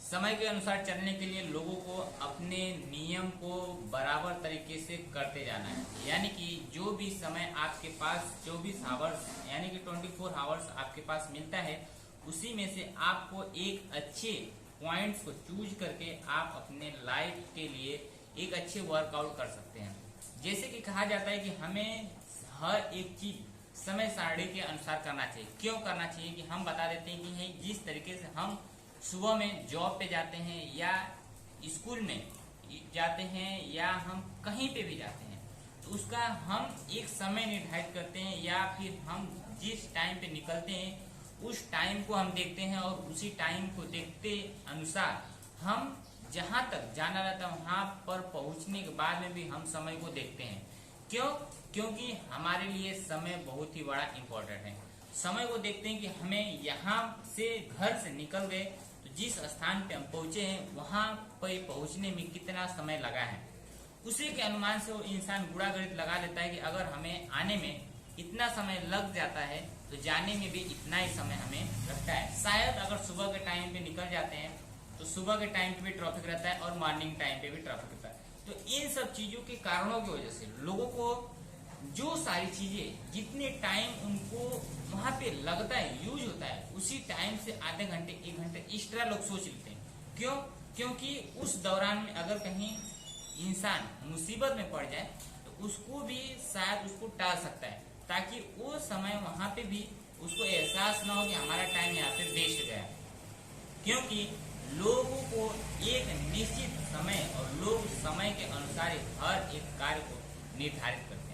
समय के अनुसार चलने के लिए लोगों को अपने नियम को बराबर तरीके से करते जाना है। यानी कि जो भी समय आपके पास 24 आवर्स यानी कि 24 आवर्स आपके पास मिलता है, उसी में से आपको एक अच्छे पॉइंट्स को चूज करके आप अपने लाइफ के लिए एक अच्छे वर्कआउट कर सकते हैं। जैसे कि कहा जाता है कि हमें हर एक चीज समय सारणी के अनुसार करना चाहिए। क्यों करना चाहिए कि हम बता देते हैं कि जिस तरीके से हम सुबह में जॉब पे जाते हैं या स्कूल में जाते हैं या हम कहीं पे भी जाते हैं, तो उसका हम एक समय निर्धारित करते हैं या फिर हम जिस टाइम पे निकलते हैं उस टाइम को हम देखते हैं और उसी टाइम को देखते अनुसार हम जहां तक जाना रहता है वहां पर पहुंचने के बाद में भी हम समय को देखते हैं। क्यों? क्योंकि हमारे लिए समय बहुत ही बड़ा इम्पोर्टेंट है। समय को देखते हैं कि हमें यहाँ से घर से निकल गए तो जिस स्थान पे हम पहुंचे हैं वहां पर पहुंचने में कितना समय लगा है, उसी के अनुमान से वो इंसान गुणा गणित लगा लेता है कि अगर हमें आने में इतना समय लग जाता है तो जाने में भी इतना ही समय हमें लगता है। शायद अगर सुबह के टाइम पे निकल जाते हैं तो सुबह के टाइम पे भी ट्रैफिक रहता है और मॉर्निंग टाइम पे भी ट्रैफिक रहता है। तो इन सब चीजों के कारणों की वजह से लोगों को जो सारी चीजें जितने टाइम उनको वहां पे लगता है यूज होता है, उसी टाइम से आधे घंटे 1 घंटे एक्स्ट्रा लोग सोच लेते हैं। क्यों? क्योंकि उस दौरान में अगर कहीं इंसान मुसीबत में पड़ जाए तो उसको भी शायद उसको टाल सकता है, ताकि वो समय वहां पे भी उसको एहसास ना हो कि हमारा टाइम यहाँ पे वेस्ट गया। क्योंकि लोगों को एक निश्चित समय और लोग समय के अनुसार हर एक कार्य को निर्धारित करते हैं।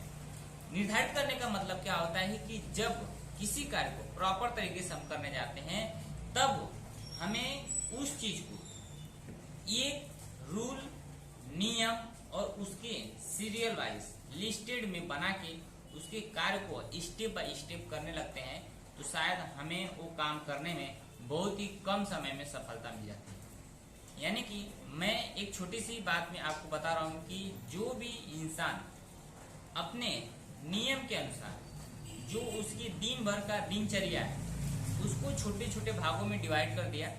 निर्धारित करने का मतलब क्या होता है कि जब किसी कार्य को प्रॉपर तरीके से हम करने जाते हैं तब हमें उस चीज को एक रूल, नियम और उसके सीरियल वाइज लिस्टेड में बना के उसके कार्य को स्टेप बाय स्टेप करने लगते हैं, तो शायद हमें वो काम करने में बहुत ही कम समय में सफलता मिल जाती है। यानी कि मैं एक छोटी सी बात में आपको बता रहा हूँ कि जो भी इंसान अपने नियम के अनुसार जो उसकी दिन भर का दिनचर्या है उसको छोटे छोटे भागों में डिवाइड कर दिया,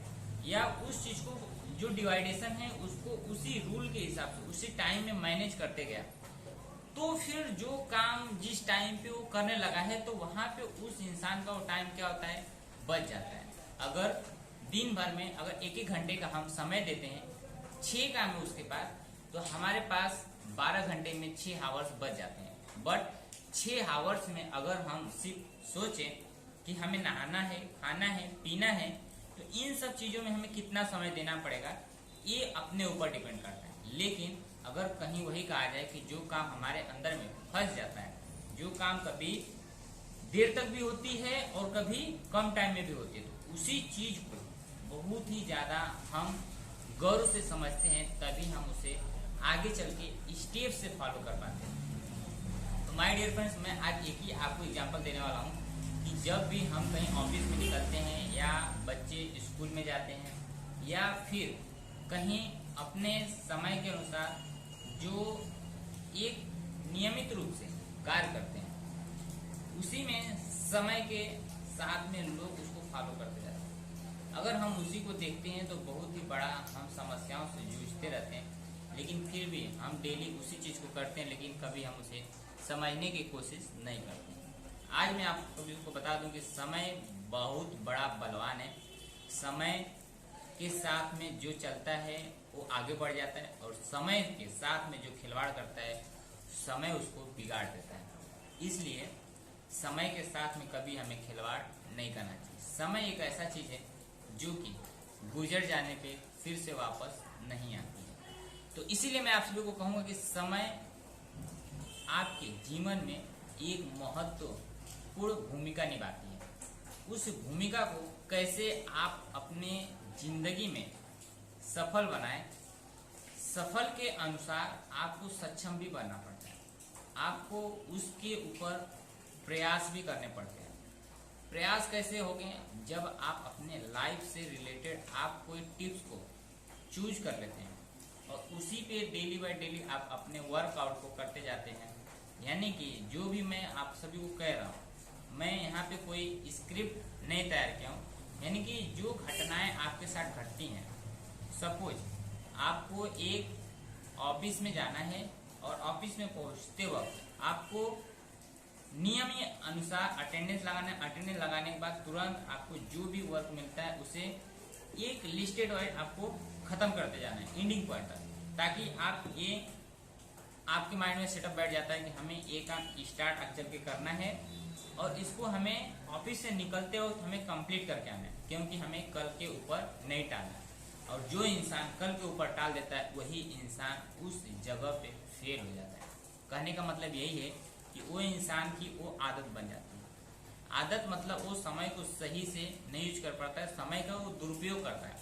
या उस चीज को जो डिवाइडेशन है उसको उसी रूल के हिसाब से उसी टाइम में मैनेज करते गया, तो फिर जो काम जिस टाइम पे वो करने लगा है तो वहां पे उस इंसान का वो टाइम क्या होता है, बच जाता है। अगर दिन भर में अगर 1-1 घंटे का हम समय देते हैं, 6 काम है उसके पास, तो हमारे पास 12 घंटे में 6 आवर्स बच जाते हैं। बट 6 आवर्स में अगर हम सिर्फ सोचें कि हमें नहाना है, खाना है, पीना है, तो इन सब चीजों में हमें कितना समय देना पड़ेगा ये अपने ऊपर डिपेंड करता है। लेकिन अगर कहीं वही कहा जाए कि जो काम हमारे अंदर में फंस जाता है, जो काम कभी देर तक भी होती है और कभी कम टाइम में भी होती है, तो उसी चीज को बहुत ही ज्यादा हम गौर से समझते हैं, तभी हम उसे आगे चल के स्टेप से फॉलो कर पाते हैं। तो माय डियर फ्रेंड्स, मैं आज एक ही आपको एग्जांपल देने वाला हूँ कि जब भी हम कहीं ऑफिस में निकलते हैं या बच्चे स्कूल में जाते हैं या फिर कहीं अपने समय के अनुसार जो एक नियमित रूप से कार्य करते हैं, उसी में समय के साथ में लोग उसको फॉलो करते जाते हैं। अगर हम उसी को देखते हैं तो बहुत ही बड़ा हम समस्याओं से जूझते रहते हैं, लेकिन फिर भी हम डेली उसी चीज को करते हैं, लेकिन कभी हम उसे समझने की कोशिश नहीं करते हैं। आज मैं आपको बता दूं कि समय बहुत बड़ा बलवान है। समय के साथ में जो चलता है वो आगे बढ़ जाता है, और समय के साथ में जो खिलवाड़ करता है समय उसको बिगाड़ देता है। इसलिए समय के साथ में कभी हमें खिलवाड़ नहीं करना चाहिए। समय एक ऐसा चीज है जो कि गुजर जाने पे फिर से वापस नहीं आती है। तो इसीलिए मैं आप सभी को कहूंगा कि समय आपके जीवन में एक महत्वपूर्ण भूमिका निभाती है। उस भूमिका को कैसे आप अपने जिंदगी में सफल बनाएं, सफल के अनुसार आपको सक्षम भी बनना पड़ता है। आपको उसके ऊपर प्रयास भी करने पड़ते हैं। प्रयास कैसे होंगे? जब आप अपने लाइफ से रिलेटेड आप कोई टिप्स को चूज कर लेते हैं और उसी पे डेली बाय डेली आप अपने वर्कआउट को करते जाते हैं। यानी कि जो भी मैं आप सभी को कह रहा हूँ, मैं यहाँ पे कोई स्क्रिप्ट नहीं तैयार किया हूँ। यानी कि जो घटनाएं आपके साथ घटती हैं, सपोज आपको एक ऑफिस में जाना है और ऑफिस में पहुंचते वक्त आपको नियम के अनुसार अटेंडेंस लगाना है। अटेंडेंस लगाने के बाद तुरंत आपको जो भी वर्क मिलता है उसे एक लिस्टेड वाइज आपको खत्म करते जाना है एंडिंग पॉइंट तक, ताकि आप ये आपके माइंड में सेटअप बैठ जाता है कि हमें ये काम स्टार्ट आज चल के करना है और इसको हमें ऑफिस से निकलते वक्त हमें कंप्लीट करके आना है, क्योंकि हमें कल के ऊपर नहीं टालना है। और जो इंसान कल के ऊपर टाल देता है वही इंसान उस जगह पे फेल हो जाता है। कहने का मतलब यही है कि वो इंसान की वो आदत बन जाती है। आदत मतलब वो समय को सही से नहीं यूज कर पाता है, समय का वो दुरुपयोग करता है,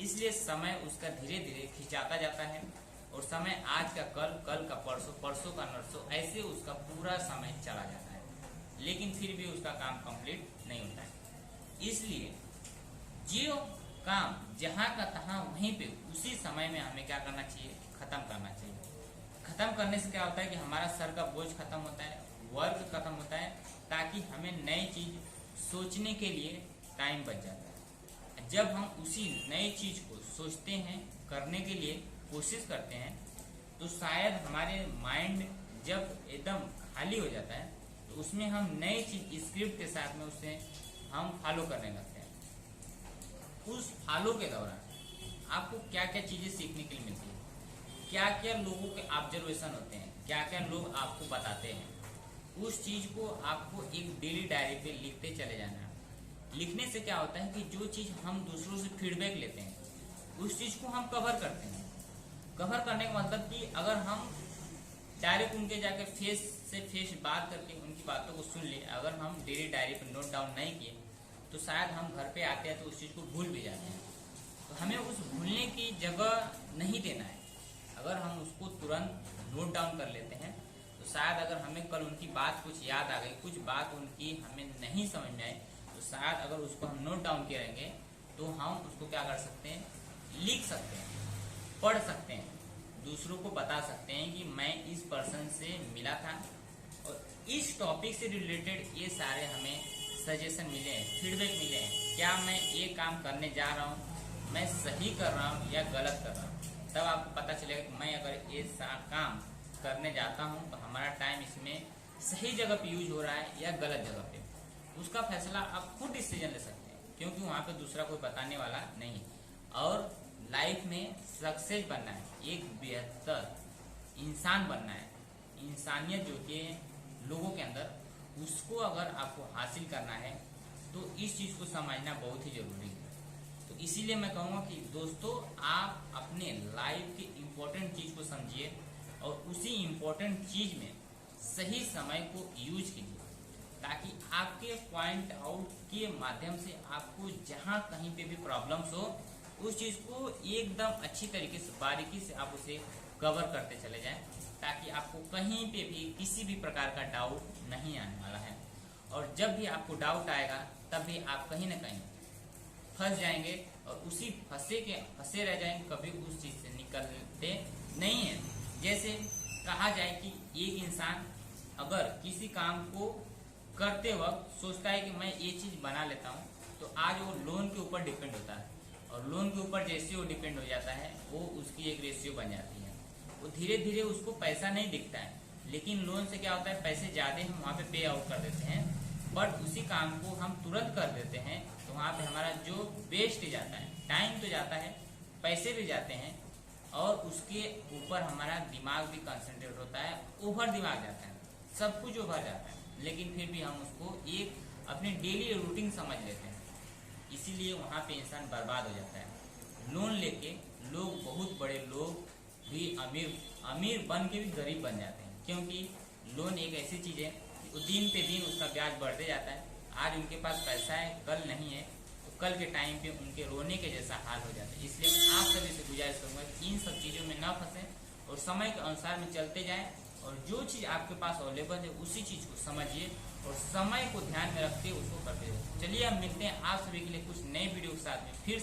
इसलिए समय उसका धीरे धीरे खिंचाता जाता है और समय आज का कल, कल का परसों, परसों का नरसों, ऐसे उसका पूरा समय चला जाता है, लेकिन फिर भी उसका काम कंप्लीट नहीं होता है। इसलिए जो काम जहां का तहां वहीं पे उसी समय में हमें क्या करना चाहिए, खत्म करना चाहिए। खत्म करने से क्या होता है कि हमारा सर का बोझ खत्म होता है, वर्क खत्म होता है, ताकि हमें नई चीज सोचने के लिए टाइम बच जाता है। जब हम उसी नई चीज को सोचते हैं, करने के लिए कोशिश करते हैं, तो शायद हमारे माइंड जब एकदम खाली हो जाता है तो उसमें हम नई चीज स्क्रिप्ट के साथ में उसे हम फॉलो करने लगते हैं। उस फॉलो के दौरान आपको क्या क्या चीजें सीखने के लिए मिलती है, क्या क्या लोगों के ऑब्जर्वेशन होते हैं, क्या क्या लोग आपको बताते हैं, उस चीज को आपको एक डेली डायरी पे लिखते चले जाना है। लिखने से क्या होता है कि जो चीज हम दूसरों से फीडबैक लेते हैं उस चीज को हम कवर करते हैं। कवर करने का मतलब कि अगर हम डायरेक्ट उनके जाके फेस से फेस बात करके उनकी बातों को सुन लिए, अगर हम डेली डायरी पे नोट डाउन नहीं किए तो शायद हम घर पे आते हैं तो उस चीज को भूल भी जाते हैं। तो हमें उस भूलने की जगह नहीं देना है। अगर हम उसको तुरंत नोट डाउन कर लेते हैं तो शायद अगर हमें कल उनकी बात कुछ याद आ गई, कुछ बात उनकी हमें नहीं समझ में आई, तो शायद अगर उसको हम नोट डाउन करेंगे तो हम उसको क्या कर सकते हैं, लिख सकते हैं, पढ़ सकते हैं, दूसरों को बता सकते हैं कि मैं इस पर्सन से मिला था और इस टॉपिक से रिलेटेड ये सारे हमें सजेशन मिले हैं, फीडबैक मिले हैं, क्या मैं ये काम करने जा रहा हूँ मैं सही कर रहा हूँ या गलत कर रहा हूँ। तब आपको पता चलेगा कि मैं अगर ये काम करने जाता हूँ तो हमारा टाइम इसमें सही जगह पे यूज हो रहा है या गलत जगह पे, उसका फैसला आप खुद डिसीजन ले सकते हैं, क्योंकि वहाँ पे दूसरा कोई बताने वाला नहीं है। और लाइफ में सक्सेस बनना है, एक बेहतर इंसान बनना है, इंसानियत जो कि लोगों के अंदर, उसको अगर आपको हासिल करना है तो इस चीज को समझना बहुत ही जरूरी है। तो इसीलिए मैं कहूँगा कि दोस्तों आप अपने लाइफ के इम्पोर्टेंट चीज को समझिए और उसी इम्पोर्टेंट चीज में सही समय को यूज कीजिए, ताकि आपके पॉइंट आउट के माध्यम से आपको जहाँ कहीं पे भी प्रॉब्लम्स हो उस चीज को एकदम अच्छी तरीके से बारीकी से आप उसे कवर करते चले जाएं, ताकि आपको कहीं पे भी किसी भी प्रकार का डाउट नहीं आने वाला है। और जब भी आपको डाउट आएगा तब भी आप कहीं ना कहीं फंस जाएंगे और उसी फंसे रह जाएंगे, कभी उस चीज से निकलते नहीं है। जैसे कहा जाए कि एक इंसान अगर किसी काम को करते वक्त सोचता है कि मैं ये चीज बना लेता हूँ, तो आज वो लोन के ऊपर डिपेंड होता है और लोन के ऊपर जैसे वो डिपेंड हो जाता है वो उसकी एक रेशियो बन जाती है। वो धीरे धीरे उसको पैसा नहीं दिखता है, लेकिन लोन से क्या होता है पैसे ज्यादा हम वहाँ पे आउट कर देते हैं, बट उसी काम को हम तुरंत कर देते हैं तो वहाँ पे हमारा जो वेस्ट जाता है, टाइम तो जाता है, पैसे भी जाते हैं और उसके ऊपर हमारा दिमाग भी कंसंट्रेट होता है, ओवर दिमाग जाता है, सब कुछ ओवर जाता है, लेकिन फिर भी हम उसको एक अपनी डेली रूटीन समझ लेते हैं, इसीलिए वहाँ पे इंसान बर्बाद हो जाता है। लोन लेके लोग, बहुत बड़े लोग भी अमीर बन के भी गरीब बन जाते हैं, क्योंकि लोन एक ऐसी चीज है कि दिन पे दिन उसका ब्याज बढ़ते जाता है। आज उनके पास पैसा है, कल नहीं है, तो कल के टाइम पे उनके रोने के जैसा हाल हो जाता है। इसलिए मैं आप सभी से गुजारिश करूंगा कि इन सब चीजों में न फंसे और समय के अनुसार में चलते जाएं और जो चीज आपके पास अवेलेबल है उसी चीज को समझिए और समय को ध्यान में रखते उसको करते जाइए। चलिए अब मिलते हैं आप सभी के लिए कुछ नए वीडियो के साथ में फिर।